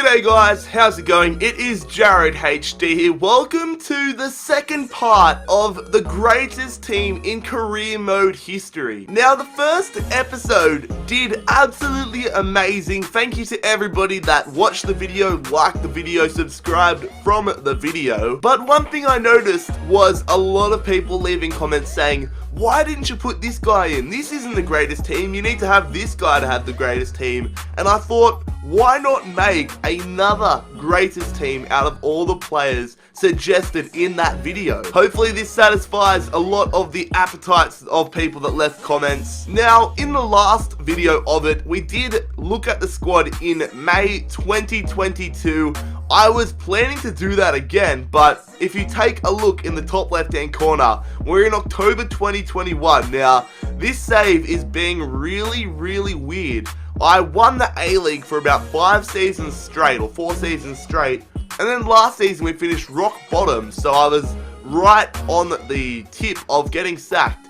G'day guys, how's it going? It is Jared HD here. Welcome to the second part of the greatest team in career mode history. Now, the first episode did absolutely amazing. Thank you to everybody that watched the video, liked the video, subscribed from the video. But one thing I noticed was a lot of people leaving comments saying, why didn't you put this guy in? This isn't the greatest team. You need to have this guy to have the greatest team. And I thought, why not make another greatest team out of all the players suggested in that video? Hopefully this satisfies a lot of the appetites of people that left comments. Now, in the last video of it, we did look at the squad in May 2022. I was planning to do that again, but if you take a look in the top left hand corner, we're in October 2021. Now, this save is being really weird. I won the A-League for about 5 seasons straight, or 4 seasons straight, and then last season we finished rock bottom, so I was right on the tip of getting sacked.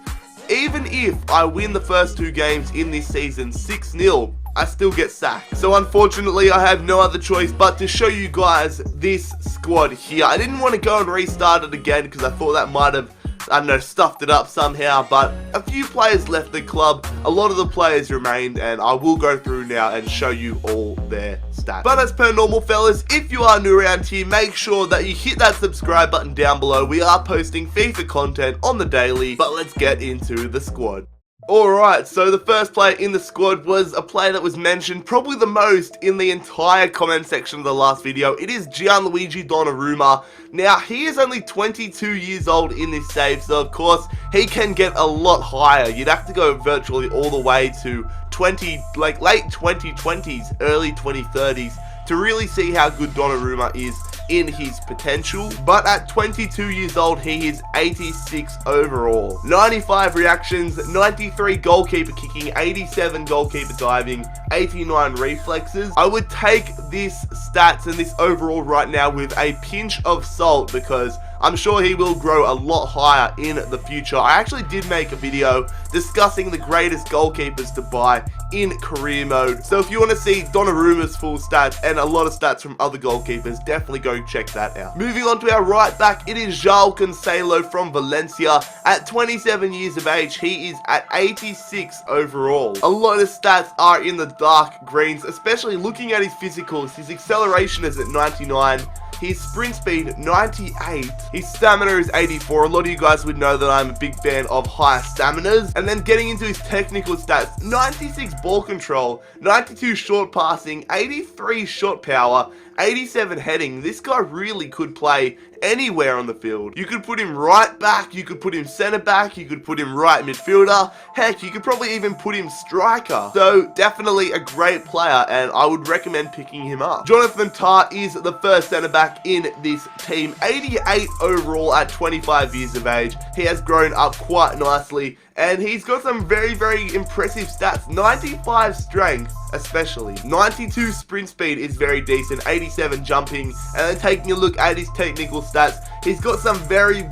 Even if I win the first 2 games in this season 6-0, I still get sacked. So unfortunately, I have no other choice but to show you guys this squad here. I didn't want to go and restart it again because I thought that might have, I don't know, stuffed it up somehow, but a few players left the club, a lot of the players remained, and I will go through now and show you all their stats. But as per normal, fellas, if you are new around here, make sure that you hit that subscribe button down below. We are posting FIFA content on the daily, but let's get into the squad. Alright, so the first player in the squad was a player that was mentioned probably the most in the entire comment section of the last video. It is Gianluigi Donnarumma. Now, he is only 22 years old in this save, so of course, he can get a lot higher. You'd have to go virtually all the way to late 2020s, early 2030s to really see how good Donnarumma is in his potential. But at 22 years old, he is 86 overall, 95 reactions, 93 goalkeeper kicking, 87 goalkeeper diving, 89 reflexes. I would take this stats and this overall right now with a pinch of salt because I'm sure he will grow a lot higher in the future. I actually did make a video discussing the greatest goalkeepers to buy in career mode. So if you want to see Donnarumma's full stats and a lot of stats from other goalkeepers, definitely go check that out. Moving on to our right back, it is João Cancelo from Valencia. At 27 years of age, he is at 86 overall. A lot of stats are in the dark greens, especially looking at his physicals. His acceleration is at 99. His sprint speed, 98. His stamina is 84. A lot of you guys would know that I'm a big fan of high staminas. And then getting into his technical stats, 96 ball control, 92 short passing, 83 shot power, 87 heading. This guy really could play anywhere on the field. You could put him right back, you could put him centre back, you could put him right midfielder. Heck, you could probably even put him striker. So definitely a great player, and I would recommend picking him up. Jonathan Tah is the first centre back in this team, 88 overall at 25 years of age. He has grown up quite nicely, and he's got some very impressive stats. 95 strength, especially. 92 sprint speed is very decent. 87 jumping. And then taking a look at his technical stats, he's got some very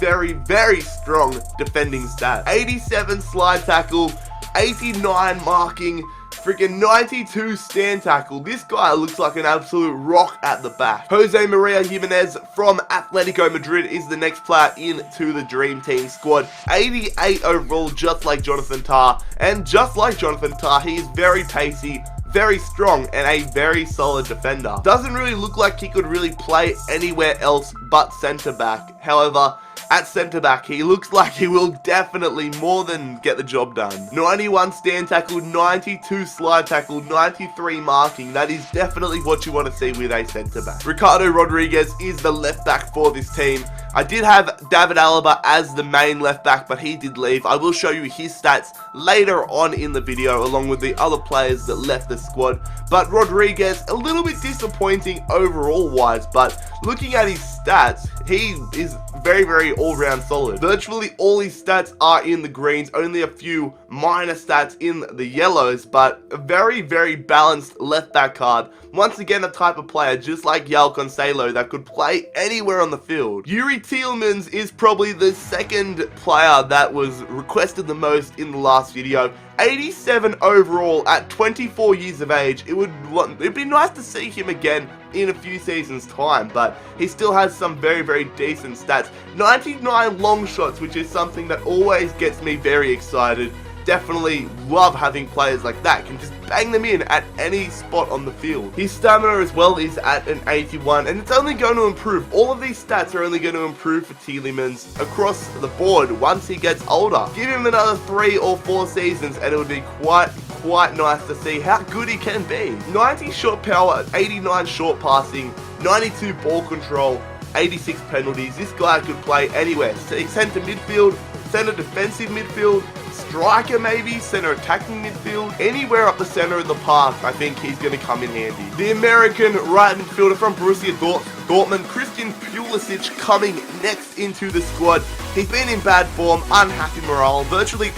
strong defending stats. 87 slide tackle, 89 marking, freaking 92 stand tackle. This guy looks like an absolute rock at the back. Jose Maria Jimenez from Atletico Madrid is the next player into the Dream Team squad. 88 overall, just like Jonathan Tah. And just like Jonathan Tah, he is very pacey, very strong, and a very solid defender. Doesn't really look like he could really play anywhere else but centre back. However, at centre back, he looks like he will definitely more than get the job done. 91 stand tackle, 92 slide tackle, 93 marking. That is definitely what you want to see with a centre back. Ricardo Rodriguez is the left back for this team. I did have David Alaba as the main left back, but he did leave. I will show you his stats later on in the video, along with the other players that left the squad. But Rodriguez, a little bit disappointing overall wise, but looking at his stats, he is very all-round solid. Virtually all his stats are in the greens, only a few minor stats in the yellows, but a very balanced left back card. Once again, a type of player just like João Cancelo that could play anywhere on the field. Yuri Tielemans is probably the second player that was requested the most in the last video. 87 overall at 24 years of age. It'd be nice to see him again in a few seasons time, but he still has some very decent stats. 99 long shots, which is something that always gets me very excited. Definitely love having players like that, can just bang them in at any spot on the field. His stamina as well is at an 81, and it's only going to improve. All of these stats are only going to improve for Tielemans across the board once he gets older. Give him another 3 or 4 seasons and it would be quite nice to see how good he can be. 90 shot power, 89 short passing, 92 ball control, 86 penalties. This guy could play anywhere. Centre midfield, centre defensive midfield, striker maybe, center attacking midfield, anywhere up the center of the park. I think he's going to come in handy. The American right midfielder from Borussia Dortmund, Christian Pulisic, coming next into the squad. He's been in bad form, unhappy morale, virtually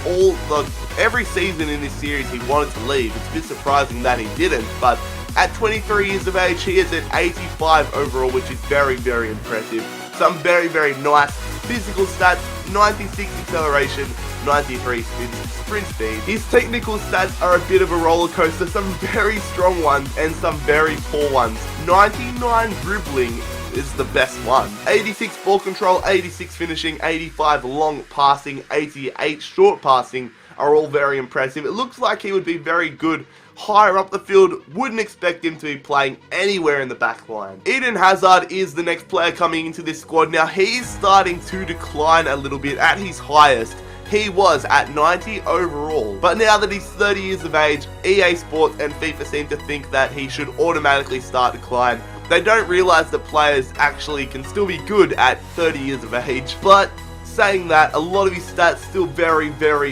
every season in this series he wanted to leave. It's a bit surprising that he didn't, but at 23 years of age, he is at 85 overall, which is very impressive. Some very nice physical stats, 96 acceleration, 93 sprint speed. His technical stats are a bit of a roller coaster, some very strong ones and some very poor ones. 99 dribbling is the best one. 86 ball control, 86 finishing, 85 long passing, 88 short passing are all very impressive. It looks like he would be very good higher up the field. Wouldn't expect him to be playing anywhere in the back line. Eden Hazard is the next player coming into this squad. Now he's starting to decline a little bit. At his highest, he was at 90 overall, but now that he's 30 years of age, EA Sports and FIFA seem to think that he should automatically start decline. They don't realize that players actually can still be good at 30 years of age, but saying that, a lot of his stats still very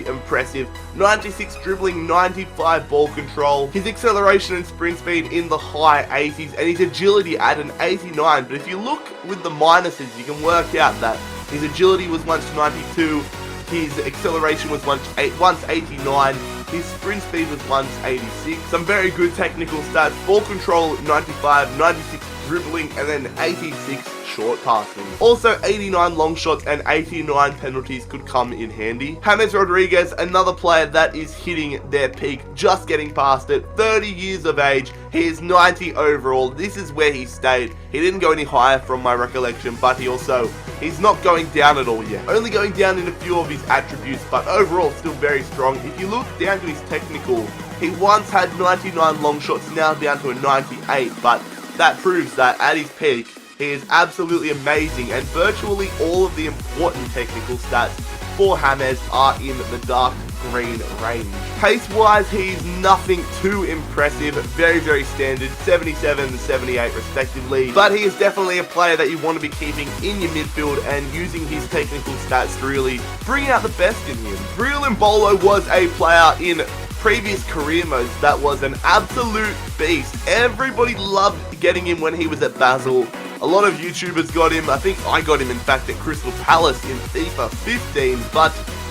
impressive. 96 dribbling, 95 ball control, his acceleration and sprint speed in the high 80s, and his agility at an 89. But if you look with the minuses, you can work out that his agility was once 92, his acceleration was once 89, his sprint speed was once 86. Some very good technical stats. Ball control 95, 96 dribbling, and then 86 short passing. Also 89 long shots and 89 penalties could come in handy. James Rodriguez, another player that is hitting their peak, just getting past it. 30 years of age, he is 90 overall. This is where he stayed. He didn't go any higher from my recollection, but he's not going down at all yet. Only going down in a few of his attributes, but overall still very strong. If you look down to his technical, he once had 99 long shots, now down to a 98, but that proves that at his peak, he is absolutely amazing, and virtually all of the important technical stats for James are in the dark green range. Pace-wise, he's nothing too impressive, very standard, 77 and 78 respectively, but he is definitely a player that you want to be keeping in your midfield and using his technical stats to really bring out the best in him. Breel Embolo was a player in previous career modes that was an absolute beast. Everybody loved getting him when he was at Basel. A lot of YouTubers got him. I think I got him, in fact, at Crystal Palace in FIFA 15, but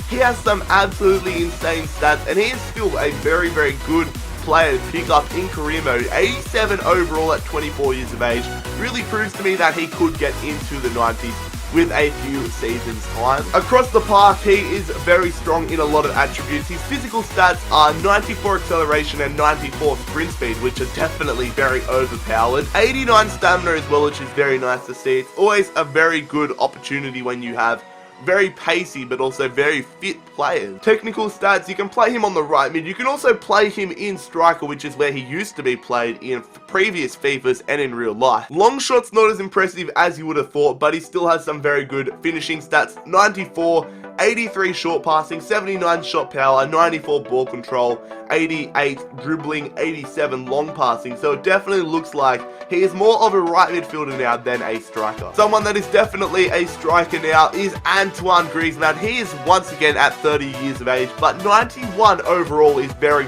he has some absolutely insane stats, and he is still a very good player to pick up in career mode. 87 overall at 24 years of age really proves to me that he could get into the 90s with a few seasons time. Across the park, he is very strong in a lot of attributes. His physical stats are 94 acceleration and 94 sprint speed, which are definitely very overpowered. 89 stamina as well, which is very nice to see. It's always a very good opportunity when you have very pacey but also very fit players. Technical stats, you can play him on the right mid. You can also play him in striker, which is where he used to be played in previous FIFAs and in real life. Long shots not as impressive as you would have thought, but he still has some very good finishing stats. 94, 83 short passing, 79 shot power, 94 ball control, 88 dribbling, 87 long passing. So it definitely looks like he is more of a right midfielder now than a striker. Someone that is definitely a striker now is Antoine Griezmann. He is once again at 30 years of age, but 91 overall is very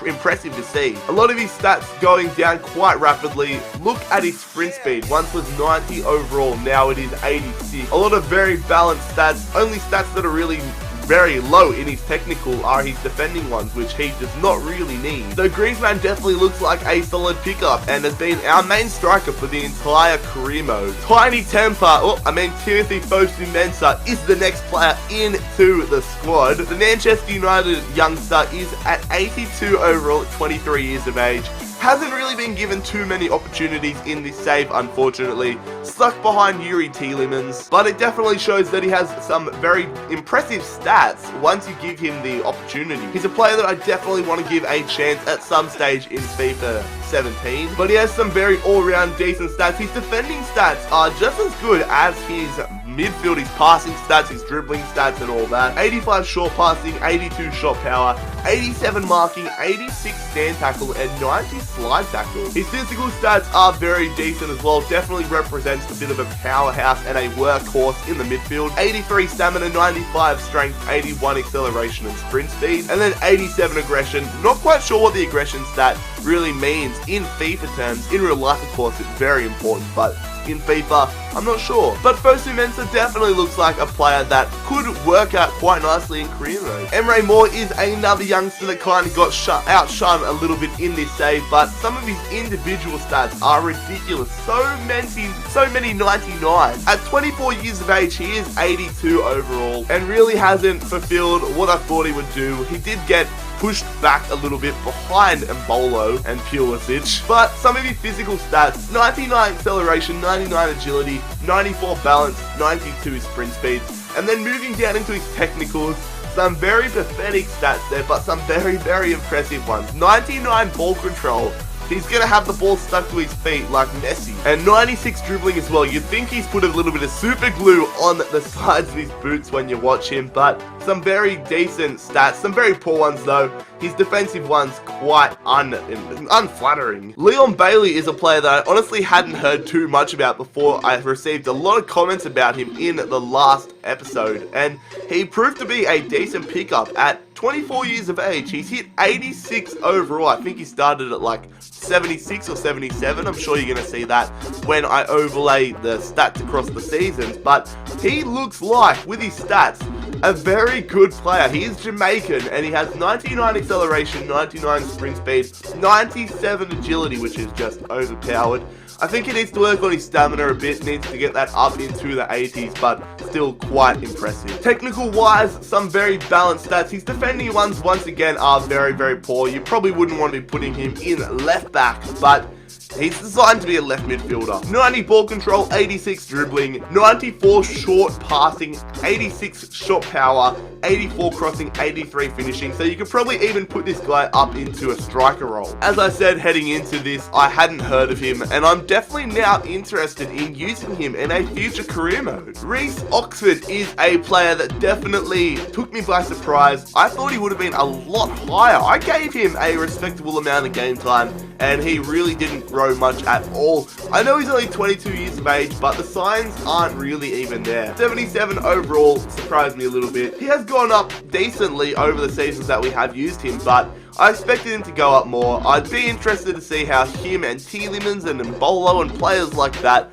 impressive to see. A lot of his stats going down quite rapidly. Look at his sprint speed. Once was 90 overall, now it is 86. A lot of very balanced stats. Only stats that are really very low in his technical are his defending ones, which he does not really need. Though Griezmann definitely looks like a solid pickup and has been our main striker for the entire career mode. Tiny temper, Timothy Fosu-Mensah is the next player into the squad. The Manchester United youngster is at 82 overall at 23 years of age. Hasn't really been given too many opportunities in this save, unfortunately. Stuck behind Yuri Tielemans, but it definitely shows that he has some very impressive stats once you give him the opportunity. He's a player that I definitely want to give a chance at some stage in FIFA 17, but he has some very all-round decent stats. His defending stats are just as good as his midfield, his passing stats, his dribbling stats and all that. 85 short passing, 82 shot power, 87 marking, 86 stand tackle and 90 slide tackle. His physical stats are very decent as well, definitely represents a bit of a powerhouse and a workhorse in the midfield. 83 stamina, 95 strength, 81 acceleration and sprint speed, and then 87 aggression. Not quite sure what the aggression stat really means in FIFA terms. In real life, of course, it's very important, but in FIFA, I'm not sure. But Fosu-Mensah definitely looks like a player that could work out quite nicely in career mode. Emre Moore is another youngster that kind of got outshone a little bit in this save, but some of his individual stats are ridiculous. So many 99. At 24 years of age, he is 82 overall and really hasn't fulfilled what I thought he would do. He did get pushed back a little bit behind Mbolo and Pulisic, but some of his physical stats: 99 acceleration, 99 agility, 94 balance, 92 sprint speed, and then moving down into his technicals, some very pathetic stats there, but some very impressive ones. 99 ball control. He's going to have the ball stuck to his feet like Messi. And 96 dribbling as well. You'd think he's put a little bit of super glue on the sides of his boots when you watch him, but some very decent stats. Some very poor ones though. His defensive ones quite unflattering. Leon Bailey is a player that I honestly hadn't heard too much about before. I received a lot of comments about him in the last episode, and he proved to be a decent pickup at 24 years of age. He's hit 86 overall. I think he started at like 76 or 77. I'm sure you're going to see that when I overlay the stats across the seasons. But he looks like, with his stats, a very good player. He is Jamaican and he has 99 acceleration, 99 sprint speed, 97 agility, which is just overpowered. I think he needs to work on his stamina a bit, needs to get that up into the 80s, but still quite impressive. Technical wise, some very balanced stats. His defending ones, once again, are very poor. You probably wouldn't want to be putting him in left back, but he's designed to be a left midfielder. 90 ball control, 86 dribbling, 94 short passing, 86 shot power, 84 crossing, 83 finishing. So you could probably even put this guy up into a striker role. As I said heading into this, I hadn't heard of him, and I'm definitely now interested in using him in a future career mode. Reece Oxford is a player that definitely took me by surprise. I thought he would have been a lot higher. I gave him a respectable amount of game time, and he really didn't grow much at all. I know he's only 22 years of age, but the signs aren't really even there. 77 overall surprised me a little bit. He has gone up decently over the seasons that we have used him, but I expected him to go up more. I'd be interested to see how him and Tielemans and Mbolo and players like that,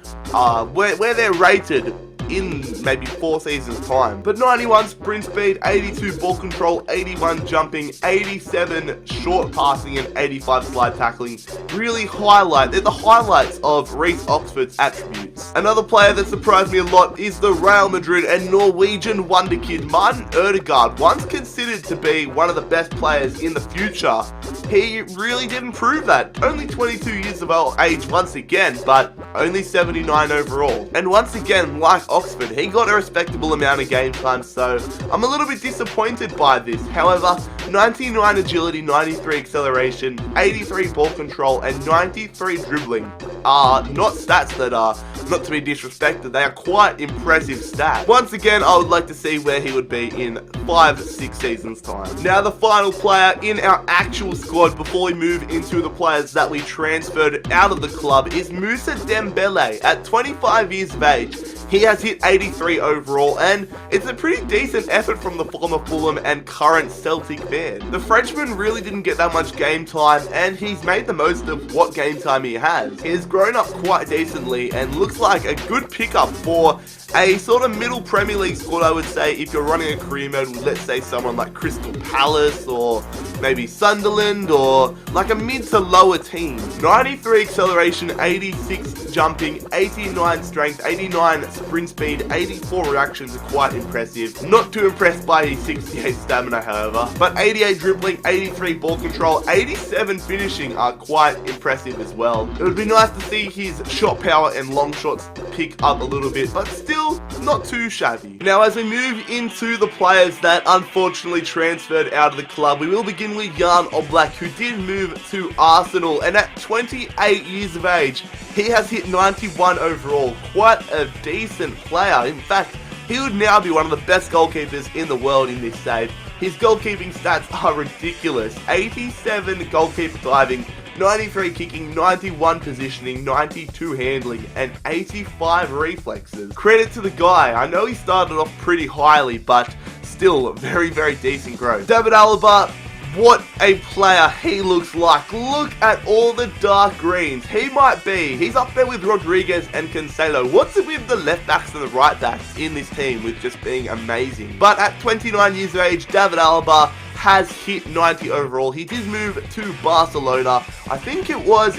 where they're rated in maybe 4 seasons time. But 91 sprint speed, 82 ball control, 81 jumping, 87 short passing and 85 slide tackling really they're the highlights of Reece Oxford's attributes. Another player that surprised me a lot is the Real Madrid and Norwegian wonderkid Martin Ødegaard. Once considered to be one of the best players in the future, he really didn't prove that. Only 22 years of age once again, but only 79 overall. And once again, like Oxford, he got a respectable amount of game time, so I'm a little bit disappointed by this. However, 99 agility, 93 acceleration, 83 ball control, and 93 dribbling are not stats that are not to be disrespected. They are quite impressive stats. Once again, I would like to see where he would be in 5-6 seasons time. Now, the final player in our actual squad before we move into the players that we transferred out of the club is Moussa Dembele. At 25 years of age, he has hit 83 overall, and it's a pretty decent effort from the former Fulham and current Celtic man. The Frenchman really didn't get that much game time, and he's made the most of what game time he has. He has grown up quite decently and looks like a good pickup for a sort of middle Premier League squad, I would say, if you're running a career mode with, let's say, someone like Crystal Palace or maybe Sunderland or like a mid to lower team. 93 acceleration, 86 jumping, 89 strength, 89 sprint speed, 84 reactions are quite impressive. Not too impressed by his 68 stamina, however, but 88 dribbling, 83 ball control, 87 finishing are quite impressive as well. It would be nice to see his shot power and long shots pick up a little bit, but still not too shabby. Now, as we move into the players that unfortunately transferred out of the club, we will begin with Jan Oblak, who did move to Arsenal, and at 28 years of age, he has hit 91 overall. Quite a decent player. In fact, he would now be one of the best goalkeepers in the world in this stage. His goalkeeping stats are ridiculous. 87 goalkeeper diving, 93 kicking, 91 positioning, 92 handling, and 85 reflexes. Credit to the guy. I know he started off pretty highly, but still very, very decent growth. David Alaba, what a player he looks like. Look at all the dark greens. He's up there with Rodriguez and Cancelo. What's it with the left backs and the right backs in this team with just being amazing? But at 29 years of age, David Alaba has hit 90 overall. He did move to Barcelona. I think it was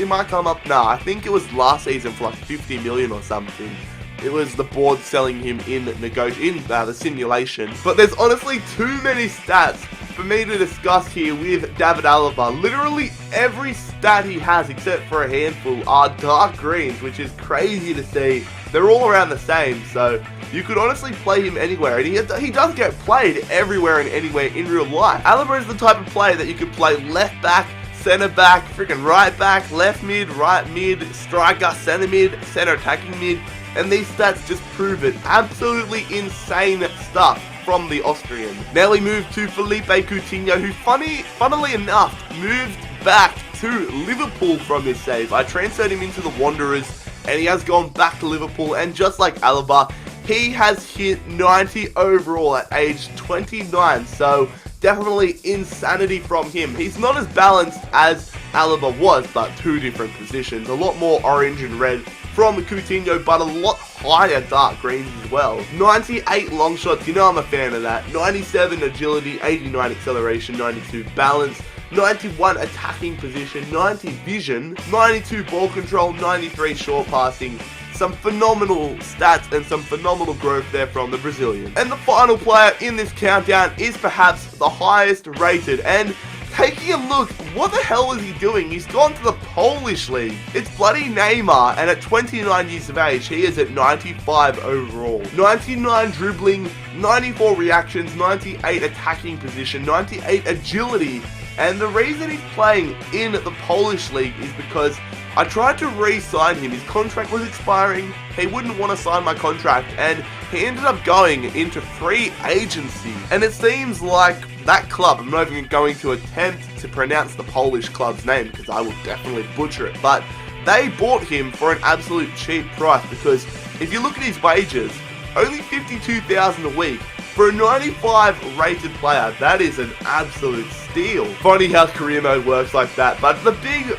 last season for like 50 million or something. It was the board selling him in the simulation. But there's honestly too many stats for me to discuss here with David Alaba. Literally every stat he has, except for a handful, are dark greens, which is crazy to see. They're all around the same, so you could honestly play him anywhere, and he does get played everywhere and anywhere in real life. Alaba is the type of player that you could play left back, centre back, freaking right back, left mid, right mid, striker, centre mid, centre attacking mid, and these stats just prove it. Absolutely insane stuff from the Austrian. Now we move to Felipe Coutinho, who funnily enough moved back to Liverpool from this save. I transferred him into the Wanderers, and he has gone back to Liverpool, and just like Alaba, he has hit 90 overall at age 29, so definitely insanity from him. He's not as balanced as Alaba was, but two different positions. A lot more orange and red from Coutinho, but a lot higher dark greens as well. 98 long shots, you know I'm a fan of that. 97 agility, 89 acceleration, 92 balance, 91 attacking position, 90 vision, 92 ball control, 93 short passing. Some phenomenal stats and some phenomenal growth there from the Brazilian. And the final player in this countdown is perhaps the highest rated, and taking a look, what the hell is he doing? He's gone to the Polish league. It's bloody Neymar, and at 29 years of age, he is at 95 overall. 99 dribbling, 94 reactions, 98 attacking position, 98 agility. And the reason he's playing in the Polish league is because I tried to re-sign him. His contract was expiring. He wouldn't want to sign my contract, and he ended up going into free agency. And it seems like that club, I'm not even going to attempt to pronounce the Polish club's name because I will definitely butcher it, but they bought him for an absolute cheap price, because if you look at his wages, only $52,000 a week. For a 95 rated player, that is an absolute steal. Funny how career mode works like that, but the big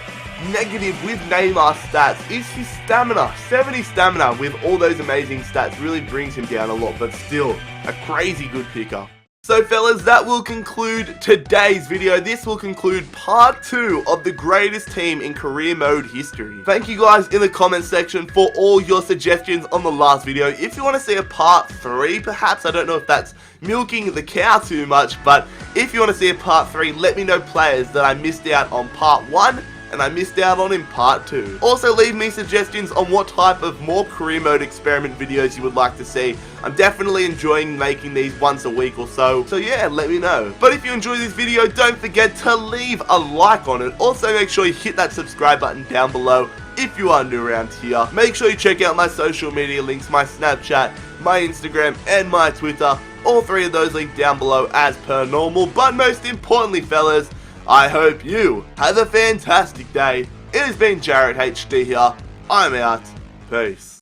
negative with Neymar's stats is his stamina. 70 stamina with all those amazing stats really brings him down a lot, but still a crazy good picker. So fellas, that will conclude today's video. This will conclude part 2 of the greatest team in career mode history. Thank you guys in the comment section for all your suggestions on the last video. If you want to see a part 3, perhaps, I don't know if that's milking the cow too much, but if you want to see a part 3, let me know players that I missed out on part 1 and I missed out on in part 2. Also leave me suggestions on what type of more career mode experiment videos you would like to see. I'm definitely enjoying making these once a week or so yeah, let me know. But if you enjoyed this video, don't forget to leave a like on it. Also make sure you hit that subscribe button down below if you are new around here. Make sure you check out my social media links, my Snapchat, my Instagram, and my Twitter. All 3 of those linked down below as per normal. But most importantly, fellas, I hope you have a fantastic day. It has been Jared HD here. I'm out. Peace.